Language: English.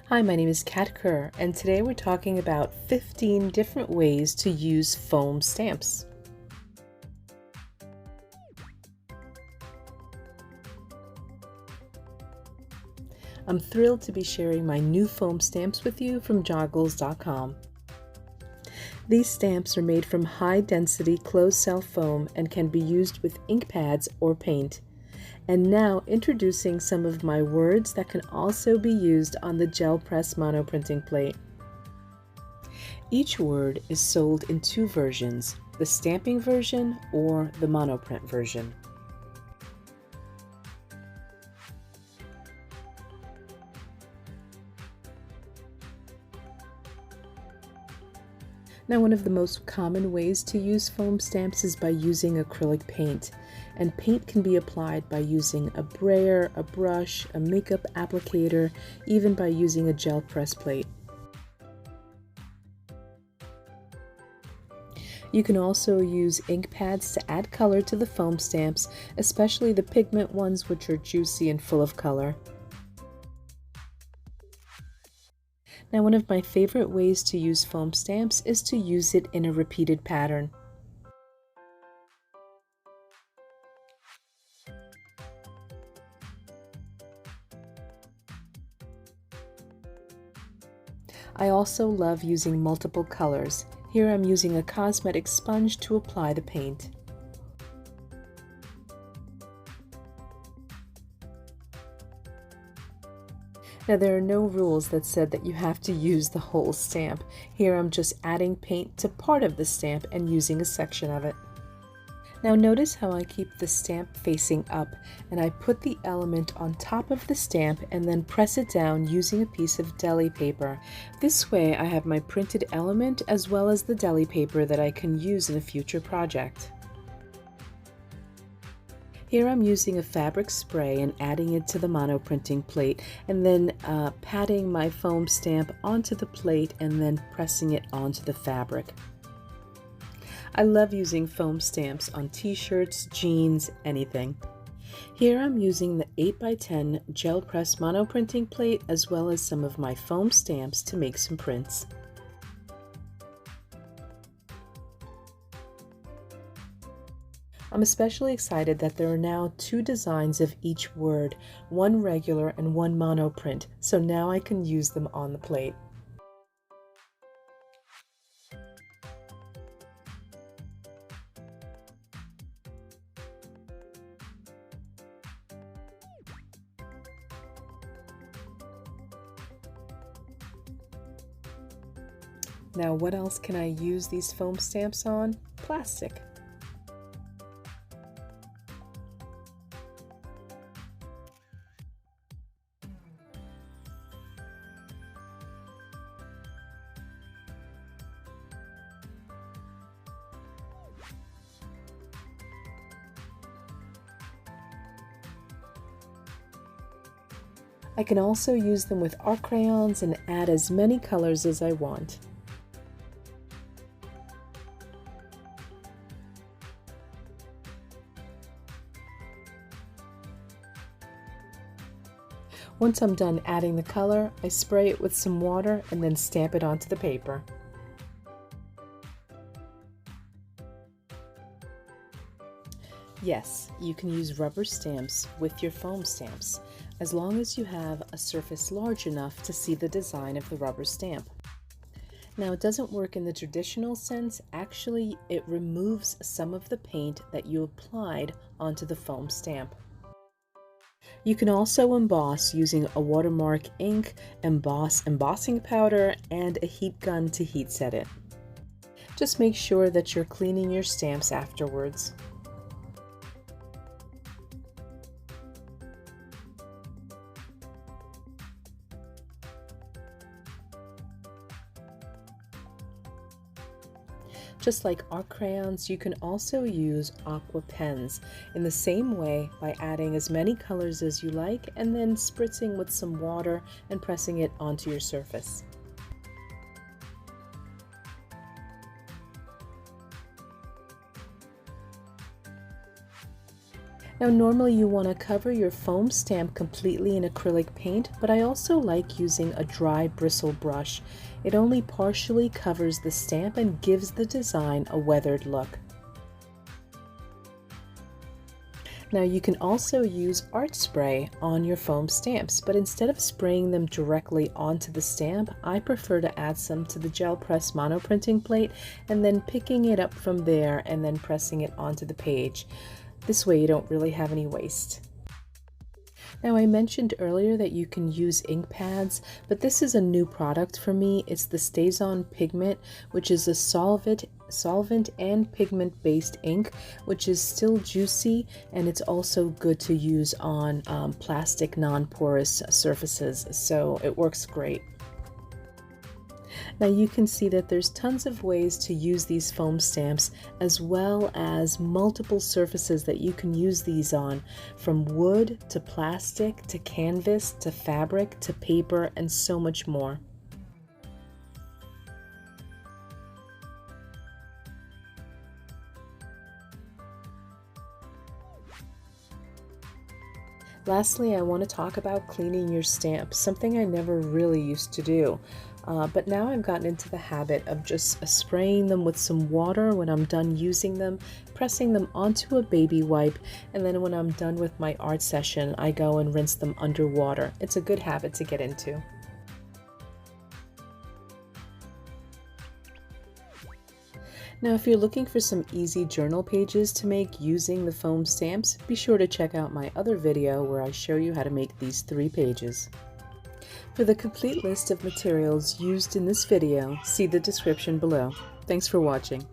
Hi, my name is Kerr, and today we're talking about 15 different ways to use foam stamps. I'm thrilled to be sharing my new foam stamps with you from joggles.com. These stamps are made from high-density closed-cell foam and can be used with ink pads or paint. And now introducing some of my words that can also be used on the gel press monoprinting plate. Each word is sold in two versions, the stamping version or the monoprint version. Now, one of the most common ways to use foam stamps is by using acrylic paint. And paint can be applied by using a brayer, a brush, a makeup applicator, even by using a gel press plate. You can also use ink pads to add color to the foam stamps, especially the pigment ones, which are juicy and full of color. Now, one of my favorite ways to use foam stamps is to use it in a repeated pattern. I also love using multiple colors. Here I'm using a cosmetic sponge to apply the paint. Now, there are no rules that said that you have to use the whole stamp. Here I'm just adding paint to part of the stamp and using a section of it. Now notice how I keep the stamp facing up, and I put the element on top of the stamp and then press it down using a piece of deli paper. This way I have my printed element as well as the deli paper that I can use in a future project. Here I'm using a fabric spray and adding it to the monoprinting plate, and then patting my foam stamp onto the plate and then pressing it onto the fabric. I love using foam stamps on t-shirts, jeans, anything. Here I'm using the 8x10 gel press monoprinting plate as well as some of my foam stamps to make some prints. I'm especially excited that there are now two designs of each word, one regular and one monoprint, so now I can use them on the plate. Now, what else can I use these foam stamps on? Plastic. I can also use them with art crayons and add as many colors as I want. Once I'm done adding the color, I spray it with some water and then stamp it onto the paper. Yes, you can use rubber stamps with your foam stamps, as long as you have a surface large enough to see the design of the rubber stamp. Now, it doesn't work in the traditional sense. Actually, it removes some of the paint that you applied onto the foam stamp. You can also emboss using a watermark ink, embossing powder, and a heat gun to heat set it. Just make sure that you're cleaning your stamps afterwards. Just like art crayons, you can also use Aqua Pens in the same way by adding as many colors as you like and then spritzing with some water and pressing it onto your surface. Now normally you want to cover your foam stamp completely in acrylic paint, but I also like using a dry bristle brush. It only partially covers the stamp and gives the design a weathered look. Now you can also use art spray on your foam stamps, but instead of spraying them directly onto the stamp, I prefer to add some to the gel press monoprinting plate and then picking it up from there and then pressing it onto the page. This way you don't really have any waste. Now I mentioned earlier that you can use ink pads, but this is a new product for me. It's the StazOn Pigment, which is a solvent and pigment based ink, which is still juicy, and it's also good to use on plastic non-porous surfaces, so it works great. Now you can see that there's tons of ways to use these foam stamps, as well as multiple surfaces that you can use these on, from wood to plastic to canvas to fabric to paper and so much more. Lastly, I want to talk about cleaning your stamps, something I never really used to do. But now I've gotten into the habit of just spraying them with some water when I'm done using them, pressing them onto a baby wipe, and then when I'm done with my art session, I go and rinse them underwater. It's a good habit to get into. Now, if you're looking for some easy journal pages to make using the foam stamps, be sure to check out my other video where I show you how to make these 3 pages. For the complete list of materials used in this video, see the description below. Thanks for watching.